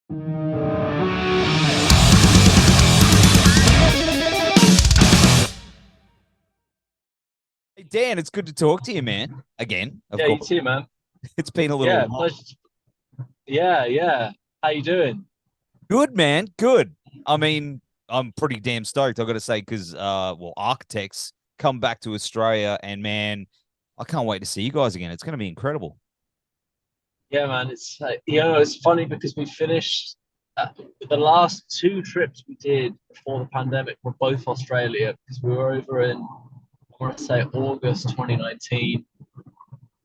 Hey, Dan, it's good to talk to you, man. Again, of Yeah, you course. too, man. It's been a little Yeah, while. pleasure. Yeah. How you doing? Good, man. Good. I mean, I'm pretty damn stoked, I've got to say, because well, architects come back to Australia, and man, I can't wait to see you guys again. It's going to be incredible. Yeah, man. It's it's funny because we finished uh, the last two trips we did before the pandemic were both Australia because we were over in I want to say August 2019,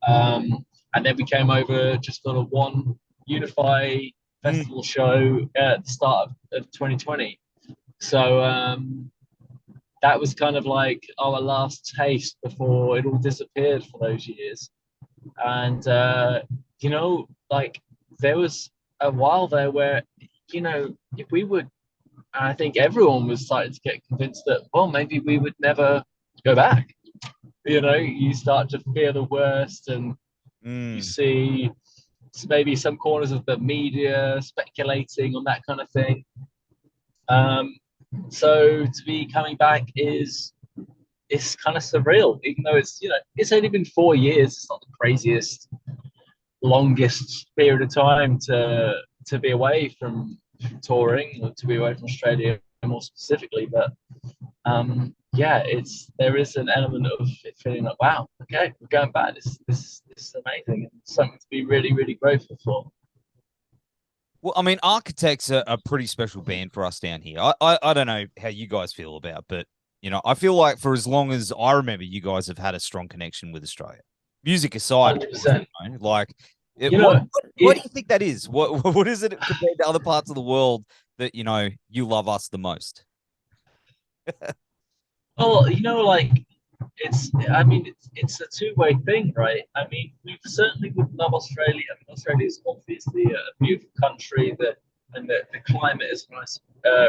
and then we came over just on a one UNIFY Mm. festival show at the start of 2020. So that was kind of like our last taste before it all disappeared for those years. And like there was a while there where if we would, I think everyone was starting to get convinced that well maybe we would never go back. You start to fear the worst, and you Mm. see maybe some corners of the media speculating on that kind of thing. um, so to be coming back is it's kind of surreal, even though it's only been 4 years. It's not the craziest longest period of time to be away from touring, or to be away from Australia more specifically. But yeah, there is an element of it feeling like, wow, okay, we're going back. This is amazing, and something to be really really grateful for. Well, I mean, Architects are a pretty special band for us down here. I don't know how you guys feel about, but I feel like for as long as I remember, you guys have had a strong connection with Australia. Music aside, of course, 100%. like it, You what, know, what it do you think that is? What is it compared to other parts of the world that you love us the most? well, like I mean, it's a two-way thing, right? I mean, we certainly would love Australia. I mean, Australia is obviously a beautiful country and the climate is nice,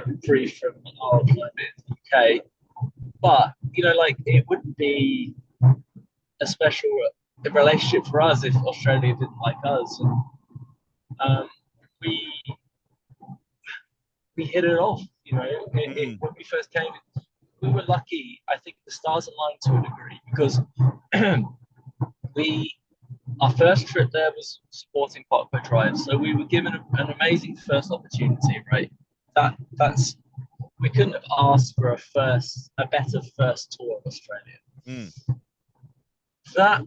reprieve from our climate in the UK. But like it wouldn't be a special relationship for us if Australia didn't like us. And um, we we hit it off. Mm. When we first came, we were lucky. I think the stars aligned to a degree because we our first trip there was supporting Parkway Drive, so we were given an amazing first opportunity. Right, that's we couldn't have asked for a better first tour of Australia. Mm. That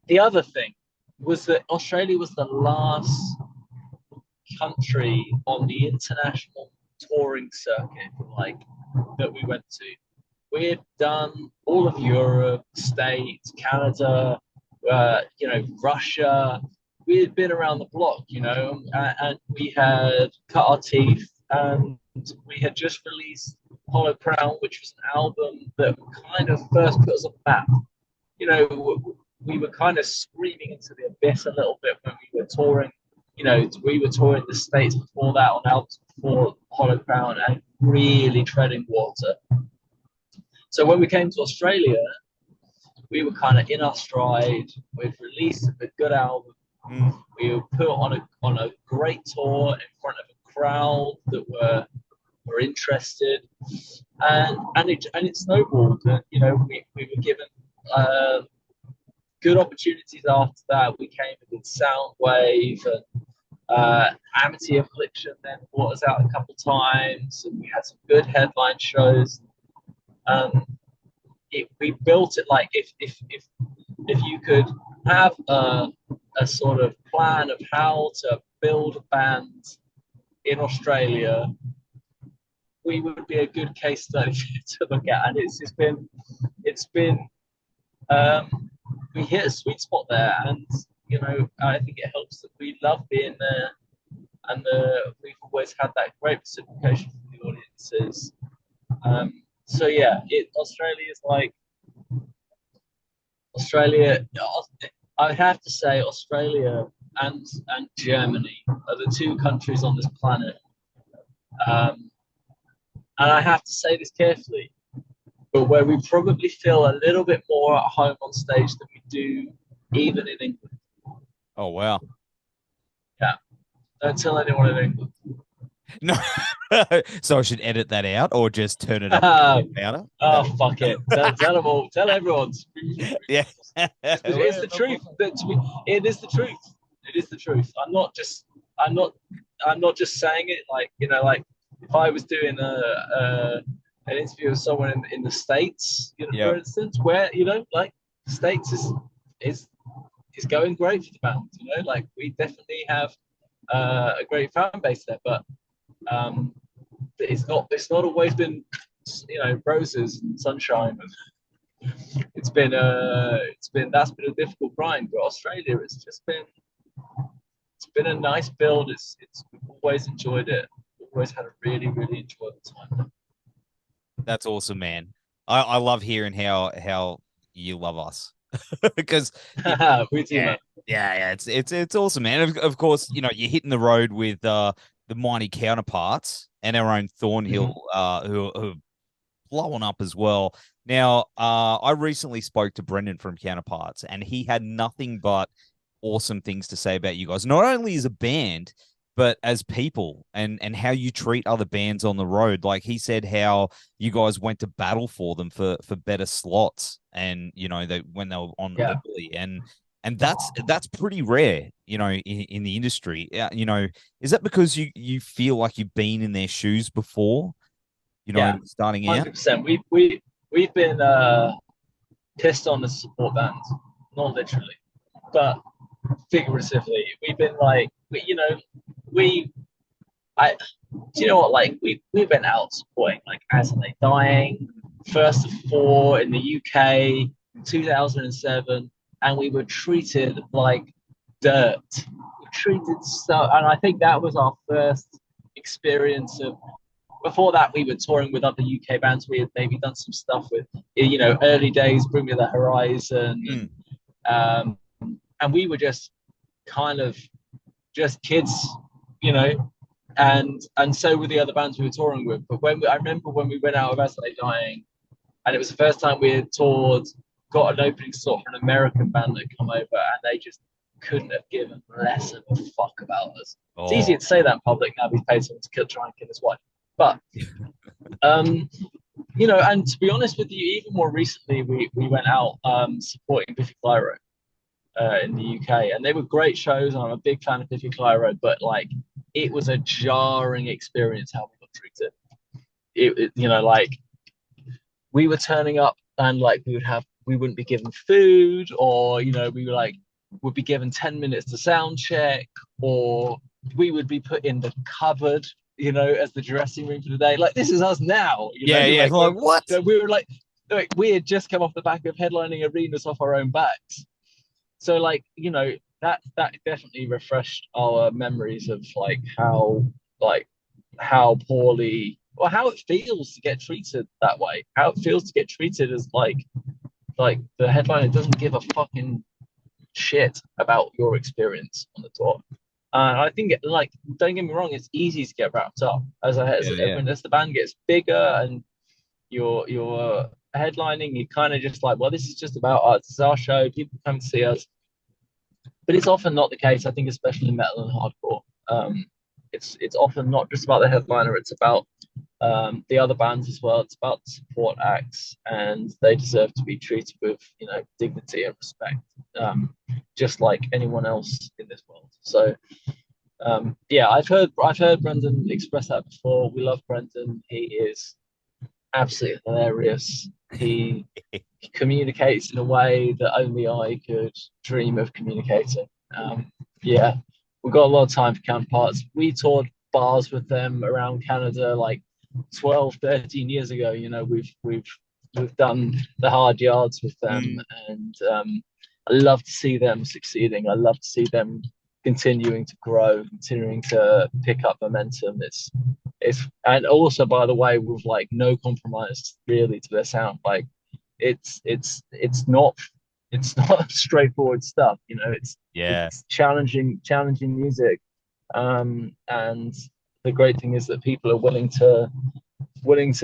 the other thing was that Australia was the last country on the international touring circuit, like that we went to. We had done all of Europe, States, Canada, Russia. We had been around the block, and we had cut our teeth, and we had just released Hollow Crown, which was an album that kind of first put us on the map. We were kind of screaming into the abyss a little bit when we were touring. We were touring the States before that on albums before Hollow Crown and really treading water. So when we came to Australia, we were kind of in our stride. We'd released a good album. Mm. We were put on a great tour in front of a crowd that were interested, and it snowballed. And we were given good opportunities after that. We came with Soundwave and Amity Affliction then brought us out a couple of times, and we had some good headline shows. Um, we built it like if you could have a sort of plan of how to build a band in Australia, we would be a good case study to look at. And it's been we hit a sweet spot there, and I think it helps that we love being there, and we've always had that great reciprocation from the audiences. So yeah, Australia is like Australia. I have to say Australia and Germany are the two countries on this planet, um, and I have to say this carefully, but where we probably feel a little bit more at home on stage than we do even in England. Oh wow. Yeah. Don't tell anyone in England. No, so I should edit that out or just turn it up louder. Oh, fuck it. Tell them all. Tell everyone. Yeah, It's the truth. It is the truth. It is the truth. I'm not. I'm not just saying it. Like, like if I was doing an interview with someone in the States, yeah. for instance, where like the States is going great for the band. Like we definitely have a great fan base there, but um, it's not always been roses and sunshine. That's been a difficult grind. But Australia, it's been a nice build. It's we've always enjoyed it. Always had a really really enjoyable time. That's awesome, man. I love hearing how you love us because We do, yeah, man. yeah, it's awesome, man. Of course, you're hitting the road with the mighty counterparts and our own Thornhill, Mhm. who blowing up as well. Now, I recently spoke to Brendan from Counterparts, and he had nothing but awesome things to say about you guys, not only as a band, but as people and how you treat other bands on the road. Like he said, how you guys went to battle for them for better slots, and they when they were on Yeah, early, and that's pretty rare, in the industry. Is that because you feel like you've been in their shoes before? yeah, Starting out. 100%. We've been pissed on the support bands, not literally, but figuratively. We've been like, we I do you know what? Like we went out supporting like Adelaide Dying, first of four in the UK in 2007, and we were treated like dirt. We treated and I think that was our first experience of. Before that, we were touring with other UK bands. We had maybe done some stuff with, early days, Bring Me the Horizon, Mm. um, and we were just kind of just kids, you know, and so were the other bands we were touring with. But I remember when we went out of Adelaide Dying, and it was the first time we had toured, got an opening slot for an American band that had come over, and they just couldn't have given less of a fuck about us. It's easier Oh, to say that in public now. He's paid someone to try and kill his wife, but um, and to be honest with you, even more recently, we went out supporting Biffy Clyro in the UK, and they were great shows. And I'm a big fan of Biffy Clyro, but like it was a jarring experience how we got treated. Like we were turning up and like we wouldn't be given food, or we were like would be given 10 minutes to sound check, or we would be put in the cupboard, as the dressing room for the day. Like this is us now, yeah, yeah. like Like what? we were like we had just come off the back of headlining arenas off our own backs. So like that definitely refreshed our memories of like how poorly or how it feels to get treated that way, how it feels to get treated as like the headliner doesn't give a fucking shit about your experience on the tour. And I think like don't get me wrong, it's easy to get wrapped up Yeah, yeah. as the band gets bigger and you're headlining, you kind of just like, well, this is just about us, this is our show, people come to see us. But it's often not the case. I think, especially in metal and hardcore, it's often not just about the headliner. It's about the other bands as well. It's about the support acts, and they deserve to be treated with dignity and respect, just like anyone else in this world. So yeah, I've heard Brendan express that before. We love Brendan. He is absolutely hilarious. He communicates in a way that only I could dream of communicating. Yeah, we've got a lot of time for counterparts. We toured bars with them around Canada like 12, 13 years ago. We've done the hard yards with them, Mm. and I love to see them succeeding. I love to see them continuing to grow, continuing to pick up momentum. It's and also, by the way, with like no compromise really to their sound. Like it's not straightforward stuff. Yeah. It's challenging music. And the great thing is that people are willing to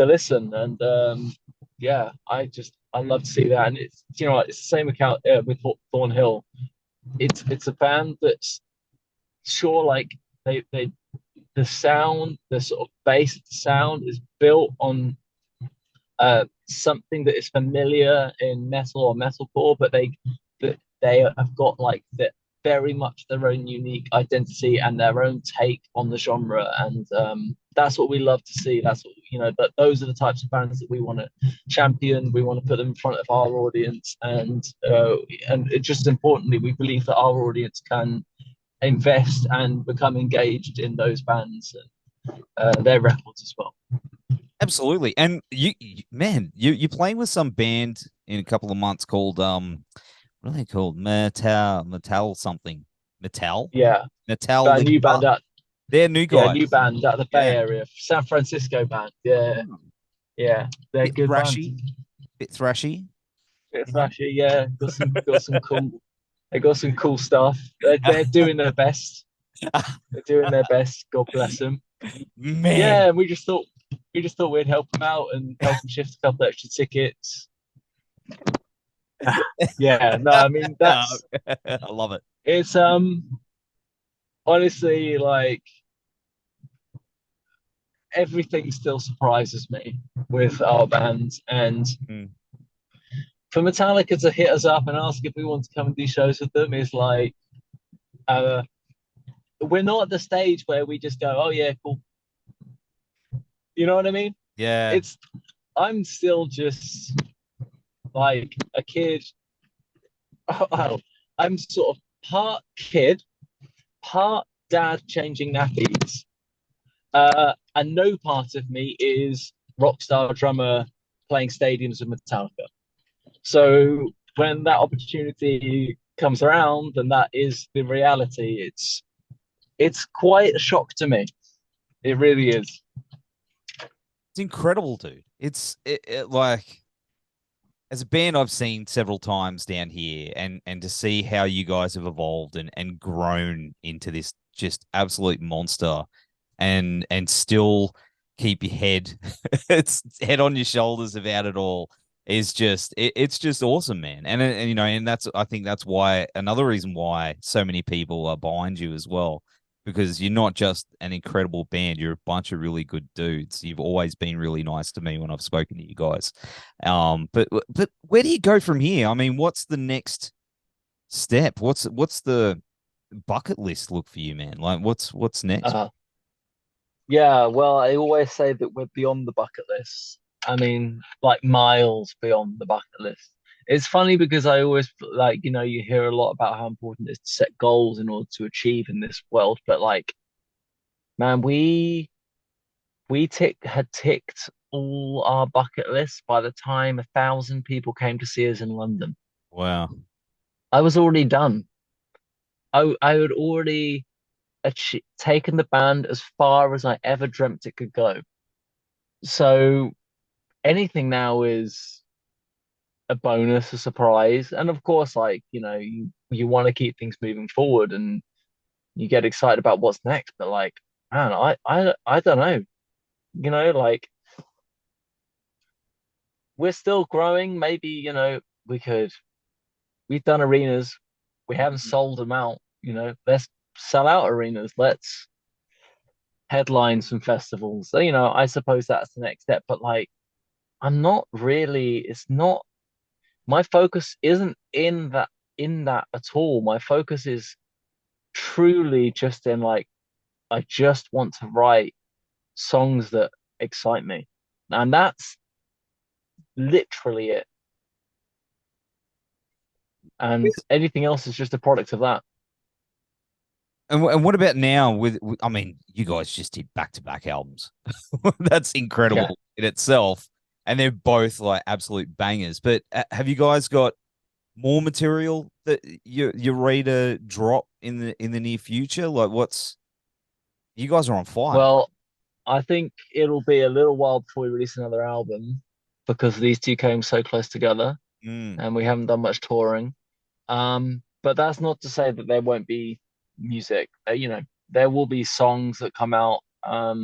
listen. And yeah, I love to see that. And it's the same account with Thornhill. It's a band that's sure like they the sound, the sort of bass of the sound is built on something that is familiar in metal or metalcore, but they have got like very much their own unique identity and their own take on the genre, and that's what we love to see. That's what But those are the types of bands that we want to champion. We want to put them in front of our audience, and just importantly, we believe that our audience can invest and become engaged in those bands and their records as well. Absolutely. And man, you're playing with some band in a couple of months called what are they called? Metal something. Metal? Yeah, Metal a new Liquor. band out. They're new Yeah, guys. new band out of the Bay Yeah. Area, San Francisco band. Yeah, Hmm. yeah, they're Bit good bands. thrashy. Bit thrashy. Bit Yeah. flashy, yeah. Got some cool. They got some cool stuff. They're doing their best. They're doing their best. God bless them. Man. Yeah, we just thought we'd help them out and help them shift a couple extra tickets. Yeah, no, I mean I that's love it. it's honestly like everything still surprises me with our bands, and Mm. for Metallica to hit us up and ask if we want to come and do shows with them is like uh we're not at the stage where we just go, oh yeah, cool. You know what I mean? Yeah. It's I'm still just like a kid. Oh, I'm sort of part kid, part dad changing nappies. And no part of me is rock star drummer playing stadiums with Metallica. So when that opportunity comes around and that is the reality, it's quite a shock to me. It really is. It's incredible, dude. Like as a band I've seen several times down here, and to see how you guys have evolved and grown into this just absolute monster, and still keep your head it's head on your shoulders about it all is it's just awesome, man. And and that's I think that's why another reason why so many people are behind you as well, because you're not just an incredible band, you're a bunch of really good dudes. You've always been really nice to me when I've spoken to you guys. But where do you go from here? I mean, what's the next step? What's the bucket list look for you, man? Like what's next? Uh, yeah, well, I always say that we're beyond the bucket list. I mean, like miles beyond the bucket list. It's funny because I always you hear a lot about how important it is to set goals in order to achieve in this world, but like, man, we had ticked all our bucket lists by the time 1,000 people came to see us in London. Wow. I was already done. I had already taken the band as far as I ever dreamt it could go. So anything now is a bonus, a surprise, and of course, you want to keep things moving forward, and you get excited about what's next. But like, man, I don't know. Like we're still growing. Maybe we could. We've done arenas. We haven't sold them out. Let's sell out arenas. Let's headline some festivals. So, I suppose that's the next step. But like, I'm not really. It's not. My focus isn't in that at all. My focus is truly just in like I just want to write songs that excite me. And that's literally it. And anything else is just a product of that. And what about now I mean, you guys just did back-to-back albums. That's Yeah. incredible in itself. And they're both like absolute bangers. But have you guys got more material that you're ready to drop in the near future? Like you guys are on fire. Well, I think it'll be a little while before we release another album because these two came so close together Mm. and we haven't done much touring. But that's not to say that there won't be music. There will be songs that come out. I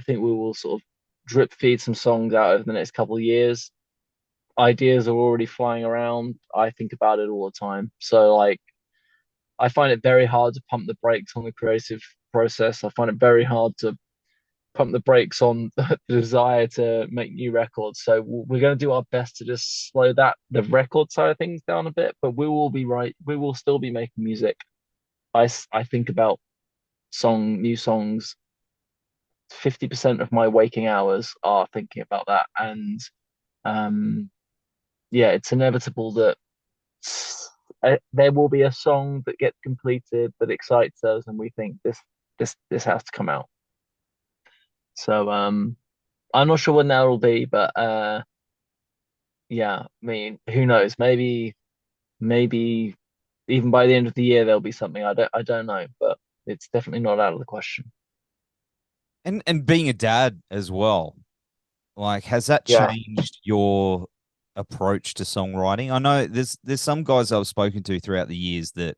think we will sort of drip feed some songs out over the next couple of years. Ideas are already flying around. I think about it all the time. So like I find it very hard to pump the brakes on the creative process. I find it very hard to pump the brakes on the desire to make new records. So we're going to do our best to just slow the record side of things down a bit, but we will be right. We will still be making music. I think about new songs. 50% of my waking hours are thinking about that. And um, yeah, it's inevitable that there will be a song that gets completed that excites us, and we think this has to come out. So I'm not sure when that will be, but yeah, I mean, who knows? Maybe even by the end of the year there'll be something. I don't know, but it's definitely not out of the question. And being a dad as well, like, has that Yeah. changed your approach to songwriting? I know there's some guys I've spoken to throughout the years that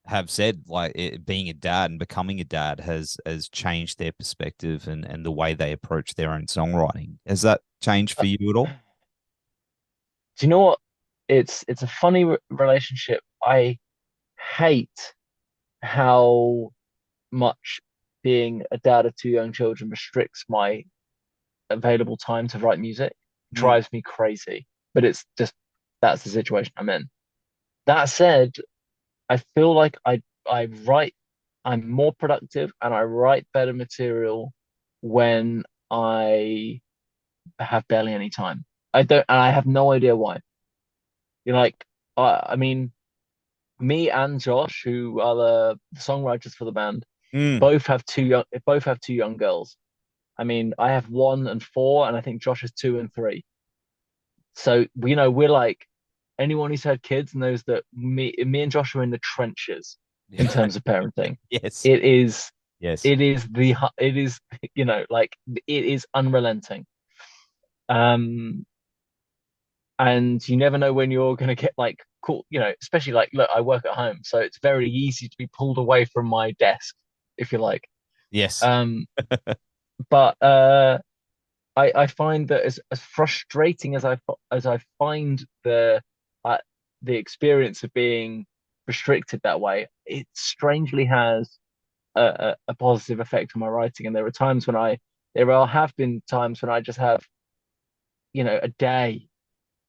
have said like being a dad and becoming a dad has changed their perspective and the way they approach their own songwriting. Has that changed for you at all? Do you know what? It's a funny relationship. I hate how much being a dad of two young children restricts my available time to write music. It Mm. drives me crazy. But it's just that's the situation I'm in. That said, I feel like I write I'm more productive and I write better material when I have barely any time. I don't and I have no idea why. You're like I mean me and Josh, who are the songwriters for the band, Mm. both have two young girls. I mean, I have 1 and 4, and I think Josh has 2 and 3. So we're like anyone who's had kids knows that me and Josh are in the trenches in terms of parenting. Yes. It is Yes. it is like it is unrelenting. Um, and you never know when you're gonna get like cool, especially like look, I work at home, so it's very easy to be pulled away from my desk, if you like. Yes. Um, but I find that as frustrating as I find uh, the experience of being restricted that way, it strangely has a positive effect on my writing. And there have been times when I just have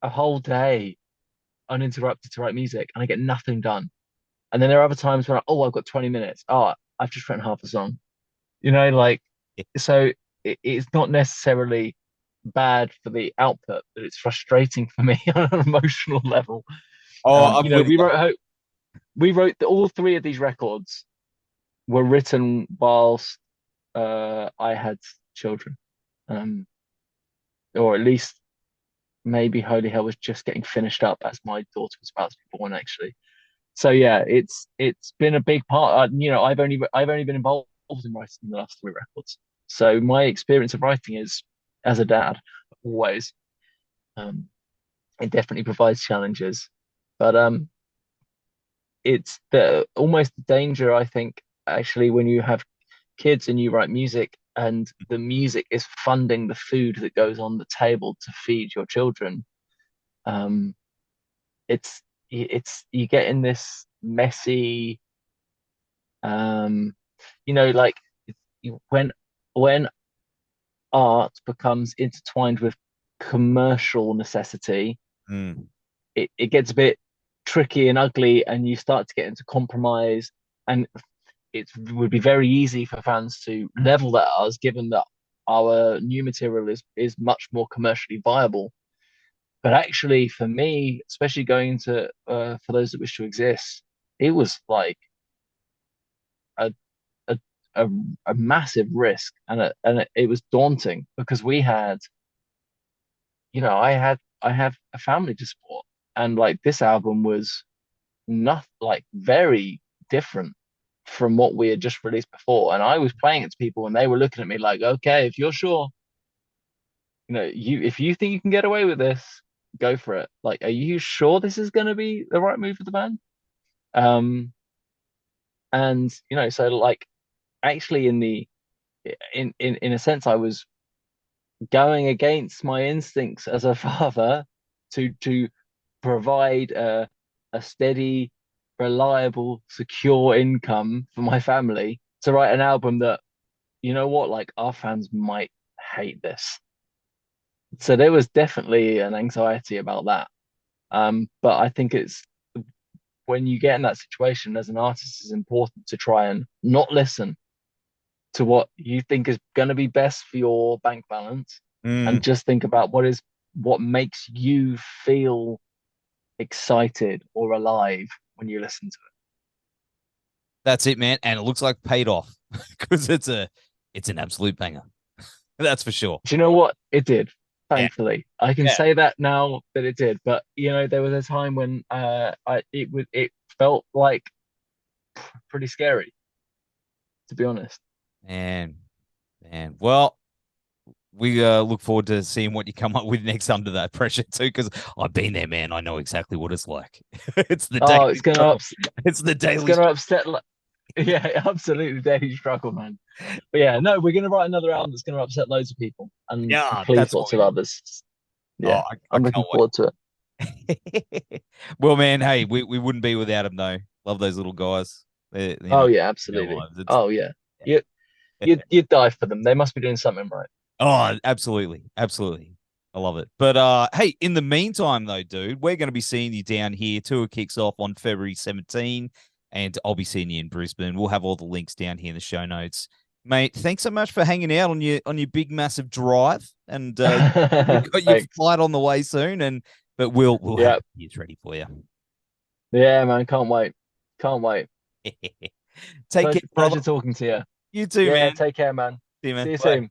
a whole day uninterrupted to write music, and I get nothing done. And then there are other times when I've got 20 minutes. Oh, I've just written half a song. Like so it's not necessarily bad for the output, but it's frustrating for me on an emotional level. Oh, I'm with you. We wrote all three of these records were written whilst I had children, um, or at least maybe Holy Hell was just getting finished up as my daughter was about to be born, actually. So yeah, it's been a big part. I've only been involved in writing the last three records, so my experience of writing is as a dad always. Um, it definitely provides challenges, but it's the almost the danger, I think, actually, when you have kids and you write music and the music is funding the food that goes on the table to feed your children. Um, it's you get in this messy, um, like when when art becomes intertwined with commercial necessity, Mm. it gets a bit tricky and ugly, and you start to get into compromise. And it would be very easy for fans to level that at us, given that our new material is much more commercially viable. But actually, for me, especially going to for those that wish to exist, it was like a a a, a massive risk, and it was daunting because we had, I have a family to support, and like this album was not like very different from what we had just released before. And I was playing it to people and they were looking at me like, okay, if you're sure, if you think you can get away with this, go for it. Like, are you sure this is going to be the right move for the band? Um, and so like actually in a sense, I was going against my instincts as a father to provide a steady, reliable, secure income for my family to write an album that, you know what, like our fans might hate this. So there was definitely an anxiety about that. But I think it's when you get in that situation as an artist, it's important to try and not listen to what you think is going to be best for your bank balance, and Mm, just think about what makes you feel excited or alive when you listen to that's it, man. And it looks like paid off because it's an absolute banger. That's for sure. it. Do you know what? It did. Yeah. Thankfully, I can Yeah. say that now that it did. But there was a time when it felt like pretty scary, to be honest. Man, man. Well, we look forward to seeing what you come up with next under that pressure too, because I've been there, man. I know exactly what it's like. It's the Oh, daily struggle. It's the it's daily gonna struggle. upset. Yeah, absolutely, daily struggle, man. But yeah, no, we're gonna write another album that's gonna upset loads of people and Yeah, please that's what lots we of do. others. Oh, Yeah, I I'm looking can't forward to it. wait. Well, man, hey, we wouldn't be without them though. Love those little guys. Oh yeah, Their absolutely. lives. It's Oh yeah, you you'd die for them. They must be doing something right. oh, absolutely, absolutely. I love it. But hey, in the meantime, though, dude, we're going to be seeing you down here. Tour kicks off on February 17, and I'll be seeing you in Brisbane. We'll have all the links down here in the show notes, mate. Thanks so much for hanging out on your big massive drive, and you got your Thanks. flight on the way soon. And but we'll have Yeah, it ready for you. yeah, man. Can't wait. Can't wait. Take care, brother. Pleasure talking to you. You too, Yeah, man. take care, man. See you, See man. you Bye. soon.